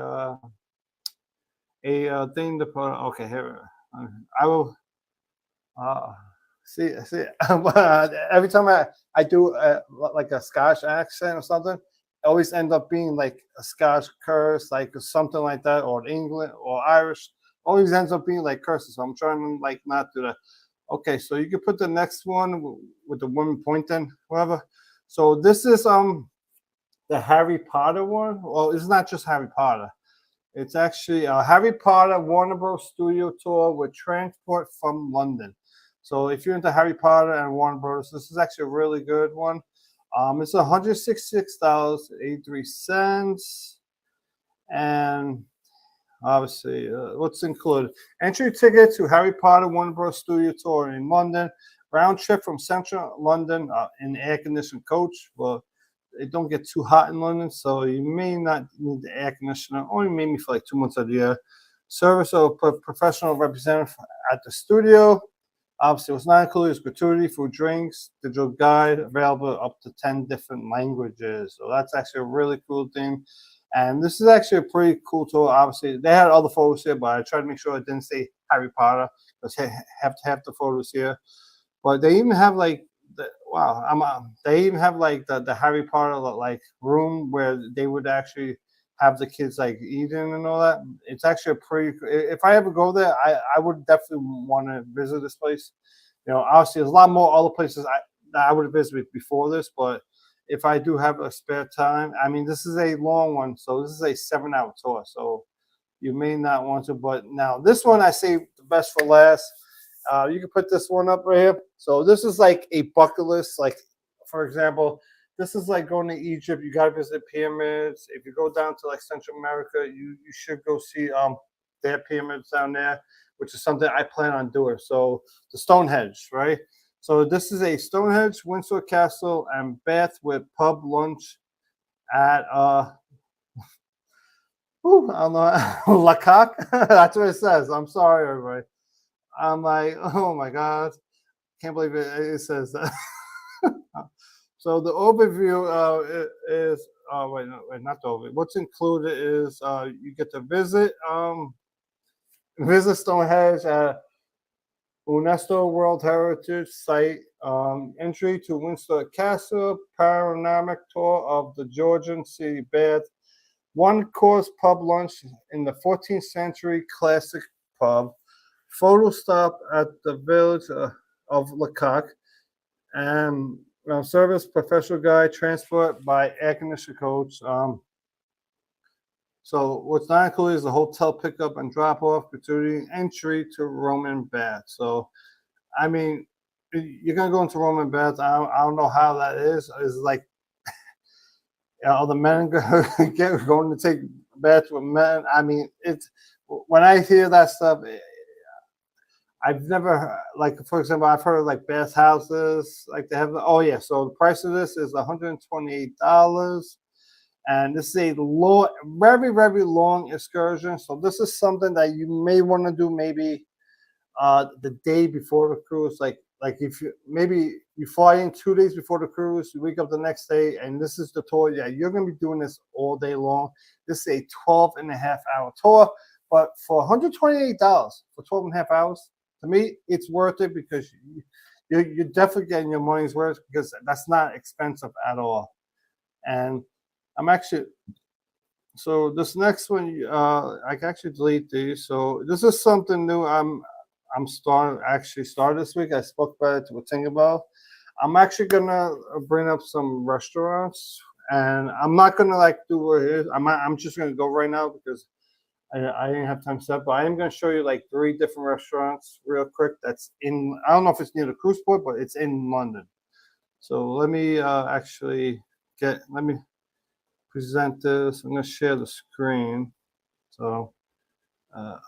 thing to put. Okay, here I will. Uh, see. Every time I do like a Scotch accent or something, it always end up being like a Scotch curse, like something like that, or England or Irish. Always ends up being like curses. So I'm trying to like not do that. Okay, so you can put the next one with the woman pointing, whatever. So this is the Harry Potter one. Well, it's not just Harry Potter. It's actually a Harry Potter Warner Bros. Studio tour with transport from London. So if you're into Harry Potter and Warner Bros., this is actually a really good one. It's $166.83, and obviously, what's included? Entry ticket to Harry Potter Warner Bros. Studio tour in London. Round trip from central London in air conditioned coach. Well, it don't get too hot in London, so you may not need the air conditioner. Only maybe for like 2 months of the year. Service of a professional representative at the studio. Obviously, what's not included is gratuity, food, drinks, digital guide available up to 10 different languages. So that's actually a really cool thing. And this is actually a pretty cool tour. Obviously, they had other photos here, but I tried to make sure it didn't say Harry Potter because they have to have the photos here. But they even have like they even have like the Harry Potter like room where they would actually have the kids like eating and all that. It's actually a pretty. If I ever go there, I would definitely want to visit this place. Obviously, there's a lot more other places that I would have visited before this, but if I do have a spare time, I mean, this is a long one, so this is a 7 hour tour. So you may not want to, but now this one I say the best for last. You can put this one up right here. So this is like a bucket list. Like, for example, this is like going to Egypt. You got to visit pyramids. If you go down to like Central America, you should go see their pyramids down there, which is something I plan on doing. So the Stonehenge, right? So this is a Stonehenge, Windsor Castle, and Bath with pub lunch at I don't know, La Coque. That's what it says. I'm sorry, everybody. I'm like, oh my god, can't believe it says that. So the overview is wait, no, wait, not the overview. What's included is you get to visit Stonehenge at UNESCO World Heritage Site, entry to Windsor Castle, panoramic tour of the Georgian city Bath, one course pub lunch in the 14th century classic pub, photo stop at the village of Lecoq, and service professional guide, transport by air conditioned coach. So what's not included is the hotel pickup and drop off, gratuity, entry to Roman bath. So I mean, you're gonna go into Roman baths. I don't know how that is. It's like all the men going to take baths with men. I mean, it's when I hear that stuff, I've never like, for example, I've heard of like bath houses, like they have. Oh yeah, so the price of this is $128, and this is a long, very very long excursion. So this is something that you may want to do maybe the day before the cruise. Like if you fly in 2 days before the cruise, you wake up the next day, and this is the tour. Yeah, you're gonna be doing this all day long. This is a 12.5 hour tour, but for $128 for 12.5 hours, to me, it's worth it because you're definitely getting your money's worth because that's not expensive at all. And I'm actually so this next one, I can actually delete these. So this is something new. I'm start this week. I spoke about it with Tinkerbell. I'm actually gonna bring up some restaurants, and I'm not gonna like do what it is. I'm just gonna go right now because I didn't have time to set. But I am gonna show you like 3 different restaurants real quick. That's in. I don't know if it's near the cruise port, but it's in London. So let me actually let me present this. I'm gonna share the screen. So uh,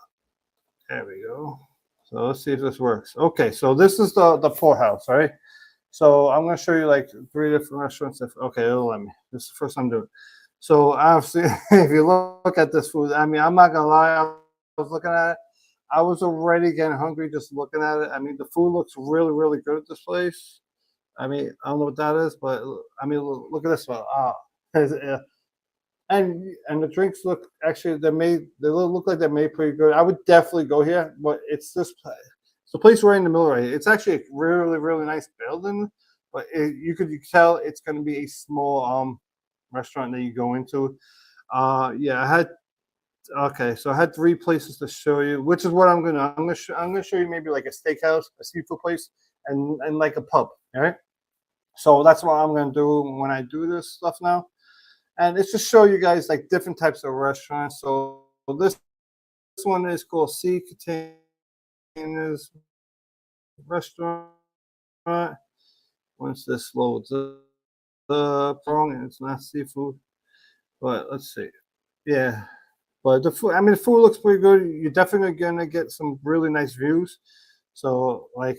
there we go. So let's see if this works. Okay, so this is the poorhouse, right? So I'm gonna show you like 3 different restaurants. Okay, it'll let me. This is the first time doing it. So obviously, if you look at this food, I mean, I'm not gonna lie. I was looking at it. I was already getting hungry just looking at it. I mean, the food looks really, really good at this place. I mean, I don't know what that is, but I mean, look at this one. And the drinks look actually they look like they're made pretty good. I would definitely go here, but it's the place right in the middle right here. It's actually a really really nice building, but you could tell it's going to be a small restaurant that you go into. Yeah, so I had 3 places to show you, which is what I'm gonna show you maybe like a steakhouse, a seafood place, and like a pub. All right. So that's what I'm gonna do when I do this stuff now. And it's just show you guys like different types of restaurants. So this one is called Sea Containers Restaurant. Once this loads up, wrong, and it's not seafood. But let's see. Yeah. But the food, I mean, the food looks pretty good. You're definitely gonna get some really nice views. So like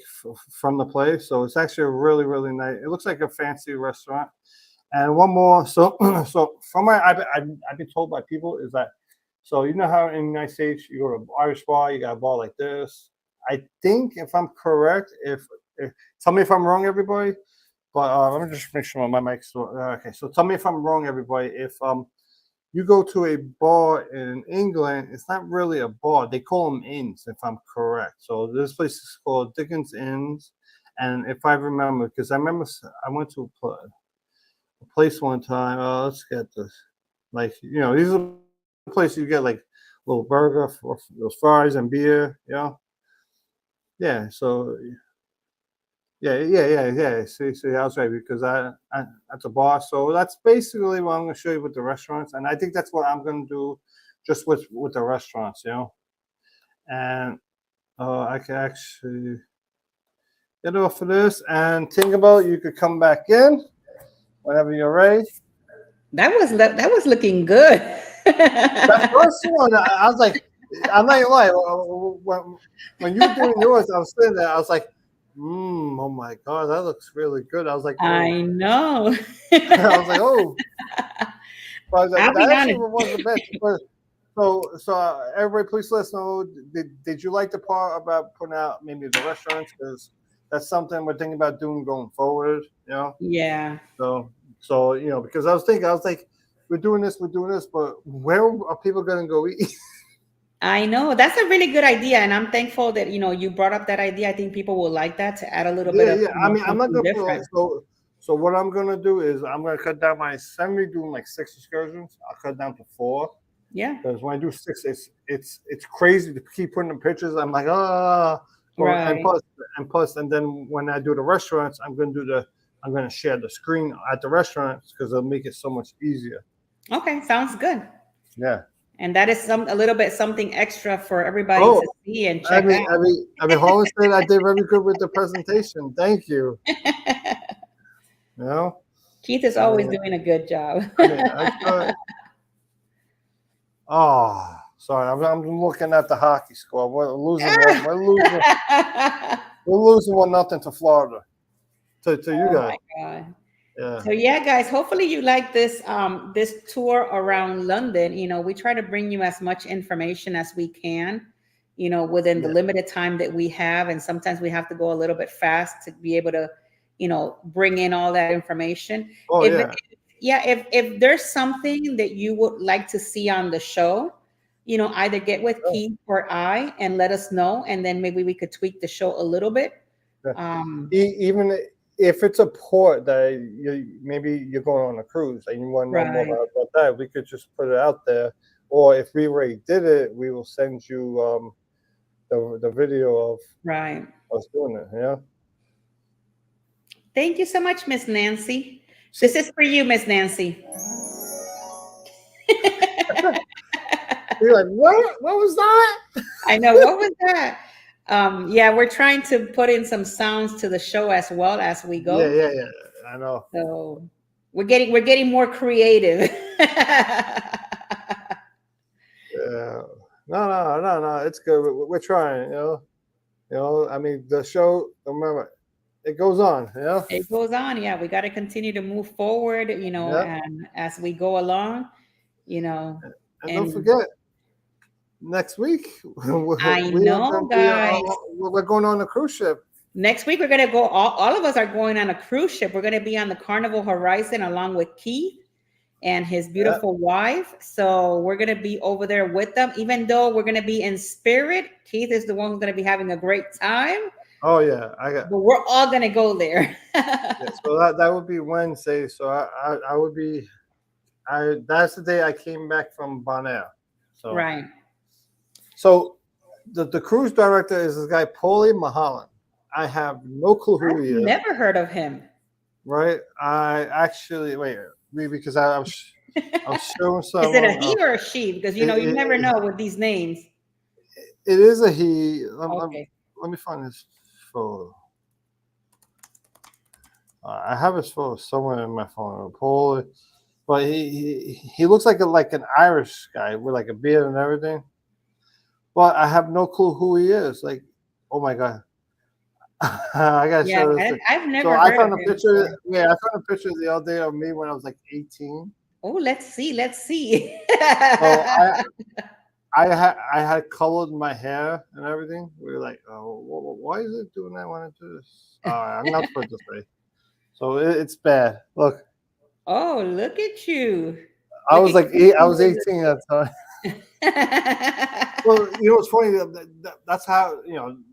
from the place. So it's actually a really, really nice. It looks like a fancy restaurant. And one more, so so from I've been told by people is that, so you know how in the United States you go to an Irish bar, you got a bar like this. I think if I'm correct, if tell me if I'm wrong, everybody. But let me just make sure my mic's okay. So tell me if I'm wrong, everybody. If you go to a bar in England, it's not really a bar. They call them inns, if I'm correct. So this place is called Dickens Inns, and if I remember, because I remember I went to a place one time. Let's get this. Like, these are place you get like a little burger for those fries and beer. Yeah. So yeah. See, I was right because I at the bar. So that's basically what I'm going to show you with the restaurants, and I think that's what I'm going to do, just with the restaurants. And I can actually get off of this and think about you could come back in whenever you're ready. That was looking good. That first one, I was like, I'm not gonna lie. When you were doing yours, I was sitting there. I was like, oh my god, that looks really good. I was like, oh, I know. I was like, oh, but I'll that be actually honest. was the best. So everybody, please let us know. Did you like the part about putting out maybe the restaurants? Because that's something we're thinking about doing going forward. Yeah. So because I was like, we're doing this, but where are people gonna go eat? I know. That's a really good idea. And I'm thankful that, you brought up that idea. I think people will like that to add a little bit Yeah, of, yeah. I mean, I'm not something gonna put different. so what I'm gonna do is I'm gonna cut down my instead of doing like 6 excursions, I'll cut down to 4. Yeah. Because when I do 6, it's crazy to keep putting in pictures. I'm like, ah. So Right. and then when I do the restaurants, I'm gonna share the screen at the restaurants because it'll make it so much easier. Okay. Sounds good. Yeah. And that is a little bit something extra for everybody Oh, to see and check Holland said I did very good with the presentation. Thank you. out. You know, Keith is I always mean, doing a good job. I thought, oh, sorry, I'm looking at the hockey score. We're losing one. We're losing 1-0 to Florida. To you Oh guys. my God. Yeah. So yeah, guys, hopefully you like this tour around London. We try to bring you as much information as we can, within the Yeah. limited time that we have. And sometimes we have to go a little bit fast to be able to, bring in all that information. Oh If yeah. yeah, if there's something that you would like to see on the show, either get with Oh, Keith or I and let us know, and then maybe we could tweak the show a little bit. yeah. Um, Even if it's a port that maybe you're going on a cruise and you want to know more right, about that, we could just put it out there. Or if we already did it, we will send you the video of right. us doing it. Yeah. Thank you so much, Miss Nancy. See, This is for you, Miss Nancy. you're like, what? What was that? I know. What was that? Yeah, we're trying to put in some sounds to the show as well as we Yeah, go. yeah, yeah. I know. So we're getting more creative. Yeah. No. It's good. We're trying. I mean, the show. Remember, it goes on. It goes on. Yeah, we got to continue to move forward, Yeah. and as we go along, you know, And don't and forget, next week I we are going know, to be. guys. We're going on a cruise ship. Next week, we're going to go, all of us are going on a cruise ship. We're going to be on the Carnival Horizon along with Keith and his Yeah. beautiful wife. So we're going to be over there with them, even though we're going to be in spirit. Keith is the one who's going to be having a great time, Oh yeah, I got. but we're all going to go there. Yeah, so that would be Wednesday. So I would be. That's the day I came back from Bonaire. So Right. so the cruise director is this guy Paulie Mahalan. I have no clue who I've he is. never heard of him. Right? I actually wait because I was showing Is it a someone. he or a she? Because It, you never it, know with these names. it is a he. Okay. Let me find his photo. I have his photo somewhere in my phone. Paulie, but he looks like an Irish guy with like a beard and everything. But I have no clue who he is. Like, oh my god, I gotta Yeah, show this. I've So never I heard of found a him picture. before. Yeah, I found a picture the other day of me when I was like 18. Oh, let's see. Let's see. So I had colored my hair and everything. We were like, oh, why is it doing that when I do this? I'm not supposed to say. So it's bad. Look, Oh, look at you. I Look was at like you. I was 18 at the time. Well, it's funny. That's how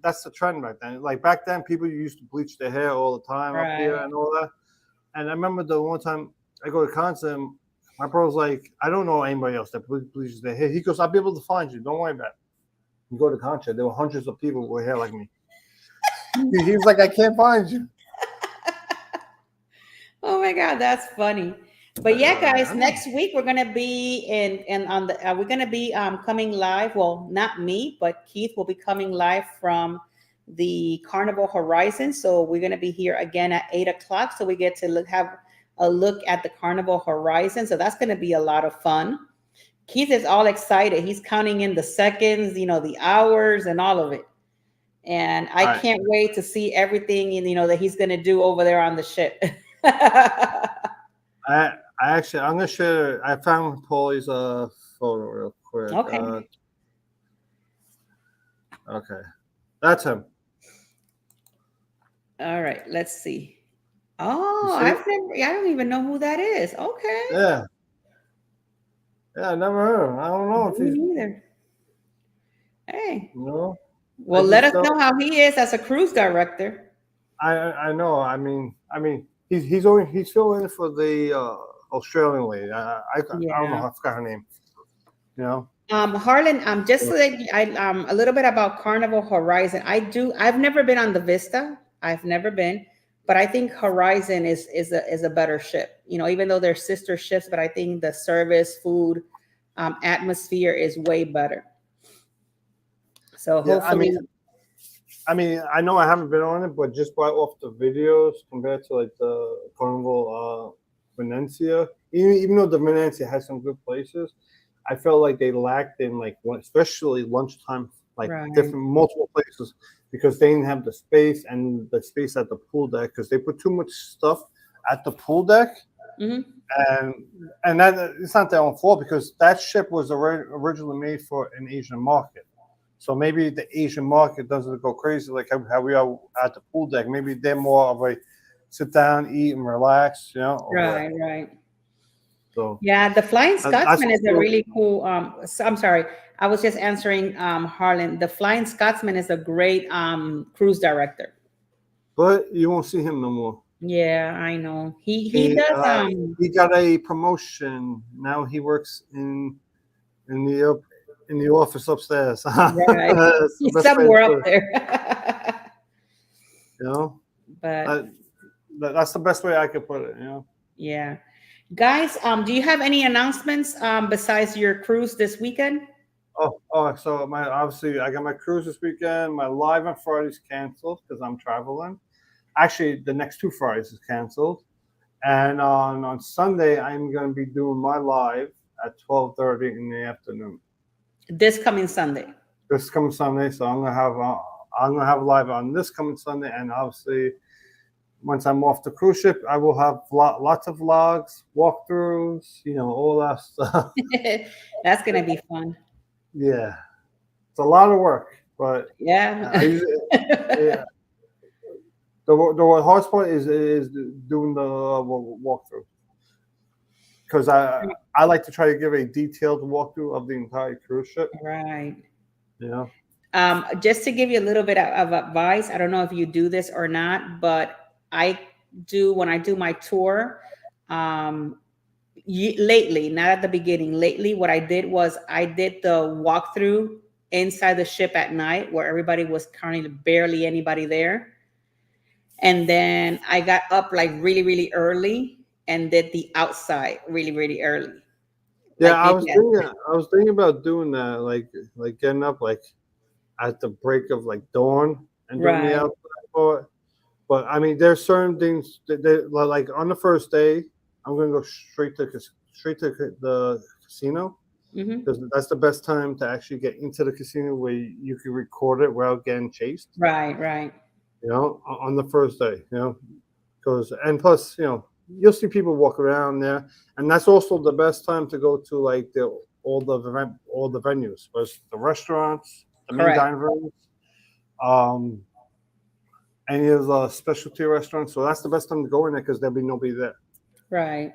that's the trend back then. Like back then, people used to bleach their hair all the time up here Right. and all that. And I remember the one time I go to concert, My bro's like, I don't know anybody else that pleases their hair. He goes, I'll be able to find you. Don't worry about it. You go to Concha, there were hundreds of people with hair like me. He was like, I can't find you. Oh my God, that's funny. But yeah, guys, I know. next week we're gonna be in on the we're gonna be coming live. Well, not me, but Keith will be coming live from the Carnival Horizon. So we're gonna be here again at 8 o'clock. So we get to have a look at the Carnival Horizon. So that's gonna be a lot of fun. Keith is all excited. He's counting in the seconds, the hours and all of it. And I All right. can't wait to see everything that he's gonna do over there on the ship. I actually I'm gonna share. I found Paulie's photo real quick. Okay. Okay, that's him. All right. Let's see. You Oh, see? I don't even know who that is. Okay. Yeah, yeah. I never heard him. I don't know if Me he's neither. Hey. you know. I Well, let just us don't. know how he is as a cruise director. I know. I mean, he's still in it for the Australian lady. I don't know. Yeah. I forgot her name. You know. Harlan, just like a little bit about Carnival Horizon. I've never been on the Vista. I've never been, but I think Horizon is a better ship. Even though they're sister ships, but I think the service, food, atmosphere is way better. So Yeah. hopefully, I know I haven't been on it, but just by off the videos compared to like the Carnival Venecia, even though the Venecia has some good places, I felt like they lacked in like especially lunchtime, like right. different multiple places because they didn't have the space and the space at the pool deck because they put too much stuff at the pool deck Hmm. and and that it's not their own fault because that ship was originally made for an Asian market. So maybe the Asian market doesn't go crazy like how we are at the pool deck. Maybe they're more of a sit down, eat, and relax, over there. Right, right. So Yeah, the Flying that's Scotsman is a also, really cool. I'm sorry, I was just answering Harlan. The Flying Scotsman is a great cruise director. but you won't see him no more. Yeah, I know. He He does he got a promotion. Now he works in the up in the office upstairs. right. That's the He's best way to somewhere up put it. there. You know, But that, that's the best way I could put it. yeah. Guys, do you have any announcements besides your cruise this weekend? Oh. So my obviously I got my cruise this weekend. My live on Friday's canceled because I'm traveling. Actually, the next two Fridays is canceled. And on Sunday, I'm going to be doing my live at 12:30 in the afternoon. This coming Sunday. This coming Sunday, so I'm gonna have live on this coming Sunday, and obviously once I'm off the cruise ship, I will have lots of vlogs, walkthroughs, all that stuff. That's gonna be fun. Yeah, it's a lot of work, but I Yeah. usually, yeah, the hardest part is doing the walkthrough because I like to try to give a detailed walkthrough of the entire cruise ship. Right. You know, Just to give you a little bit of advice, I don't know if you do this or not, but I do when I do my tour. Um, lately, not at the beginning, lately, what I did was I did the walkthrough inside the ship at night where everybody was currently barely anybody there. And then I got up like really, really early and did the outside really, really early. yeah, Like maybe at I was thinking about doing that, like getting up like at the break of like dawn and doing the right. outside part. But I mean, there's certain things like on the first day, I'm gonna go straight to the casino Hmm. because that's the best time to actually get into the casino where you can record it without getting chased. Right, right. On the first day, because and plus, you'll see people walk around there, and that's also the best time to go to like all the venues, but the restaurants, the main Correct. dining rooms, um, any of the specialty restaurants. So that's the best time to go in there because there'll be nobody there. Right.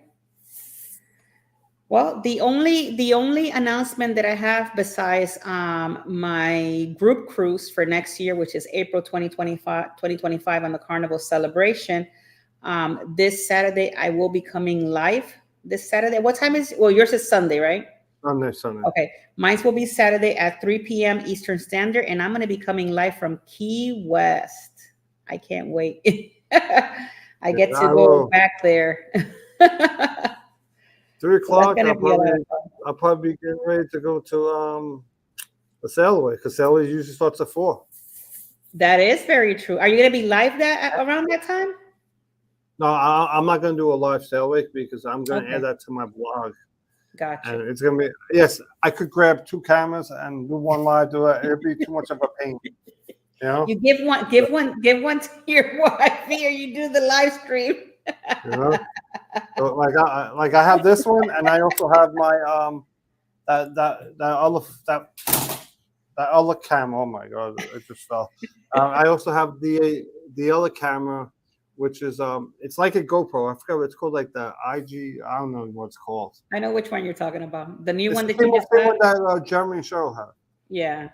Well, the only announcement that I have besides my group cruise for next year, which is April 2025 on the Carnival Celebration, this Saturday I will be coming live this Saturday. What time is? Well, yours is Sunday, right? Sunday, Sunday. Okay, mine will be Saturday at 3 p.m. Eastern Standard, and I'm going to be coming live from Key West. I can't wait. I Yeah, get to I go will. back there. Three So that's o'clock. gonna be a lot of fun. I'll probably be getting ready to go to the sail away because sail away usually starts at 4. That is very true. Are you gonna be live that around that time? No, I'm not gonna do a live sail away because I'm gonna add Okay, that to my blog, gotcha. and it's gonna be yes. I could grab 2 cameras and do one live. Do it. It'd be too much of a pain, you know. You give one to your wifey, or you do the live stream. You know. So like I have this one, and I also have my that other camera. Oh my god, it just fell. I also have the other camera, which is it's like a GoPro. I forgot what it's called, like the IG. I don't know what it's called. I know which one you're talking about. The new It's one the that you just same got. one that Jeremy and Cheryl have. Yeah.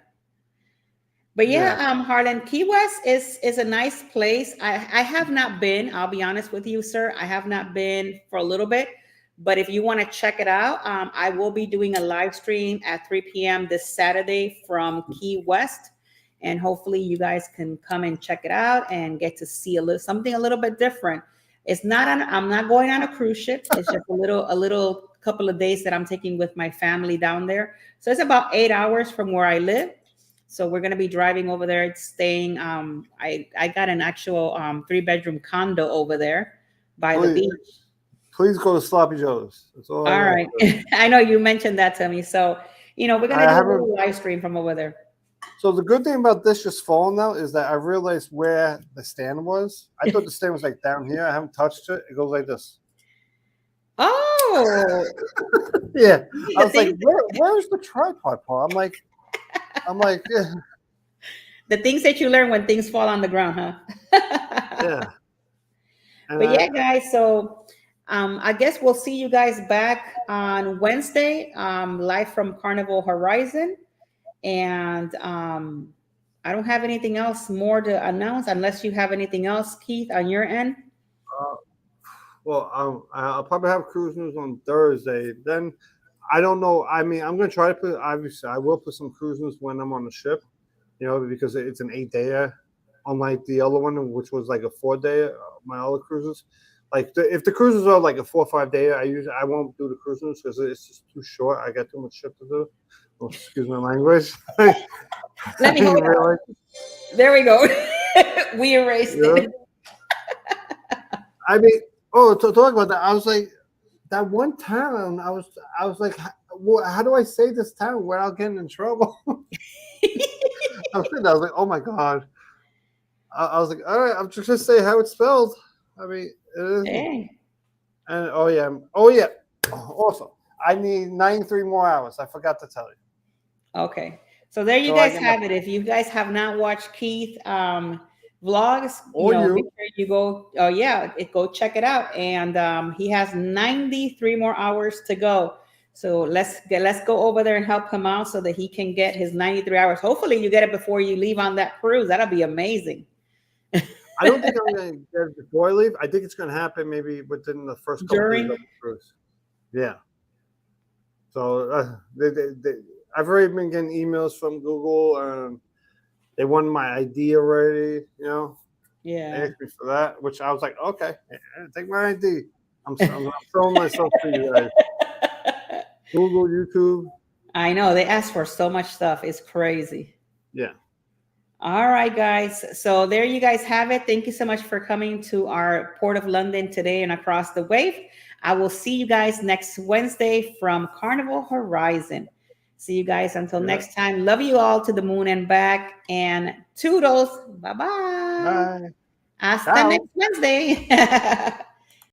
But Yeah. yeah, Harlan, Key West is a nice place. I have not been. I'll be honest with you, sir. I have not been for a little bit. But if you want to check it out, I will be doing a live stream at 3 p.m. this Saturday from Key West, and hopefully you guys can come and check it out and get to see something a little bit different. It's not on. I'm not going on a cruise ship. It's just a little couple of days that I'm taking with my family down there. So it's about 8 hours from where I live. So we're gonna be driving over there. It's staying. I got an actual 3 bedroom condo over there by the Please, beach. please go to Sloppy Joe's. That's all I All got. right. I know you mentioned that to me. So we're gonna I do a haven't. little live stream from over there. So the good thing about this just falling now is that I realized where the stand was. I thought the stand was like down here. I haven't touched it. It goes like this. Oh, Yeah, I the was like, things where's the tripod part? I'm like, yeah, the things that you learn when things fall on the ground, huh? yeah. And But yeah, guys. So I guess we'll see you guys back on Wednesday, live from Carnival Horizon. And I don't have anything else more to announce unless you have anything else, Keith, on your end. uh, well, I'll probably have cruise news on Thursday. Then I don't know. I mean, I'm gonna try to put. Obviously, I will put some cruise news when I'm on the ship. Because it's an 8 day, unlike the other one, which was like a 4 day. My other cruises, like if the cruises are like a 4 or 5 day, I won't do the cruises because it's just too short. I got too much shit to do. Oh, excuse my language. Let me hold on. Really, There we go. We erased yeah. it. I mean, oh, to talk about that, I was like, that one town. I was like, how do I say this town without getting in trouble? I was like, oh my god. I was like, all right, I'm just gonna say how it's spelled. I mean, it is. Dang. And oh yeah. Also, I need 93 more hours. I forgot to tell you. Okay. So there you So guys have it. If you guys have not watched Keith vlogs, or make you. sure you go. Oh yeah, go check it out. And he has 93 more hours to go. So let's go over there and help him out so that he can get his 93 hours. Hopefully you get it before you leave on that cruise. That'll be amazing. I don't think I'm gonna get it before I leave. I think it's gonna happen maybe within the first couple of days During. of the cruise. Yeah. So I've already been getting emails from Google. They wanted my ID already. They Yeah. asked me for that, which I was like, okay, take my ID. I'm throwing myself to you guys. Google, YouTube. I know they ask for so much stuff. It's crazy. Yeah. All right, guys. So there you guys have it. Thank you so much for coming to our Port of London today and across the wave. I will see you guys next Wednesday from Carnival Horizon. See you guys until next time. Love you all to the moon and back. And toodles. Bye-bye. Bye. Hasta Ciao. next Wednesday.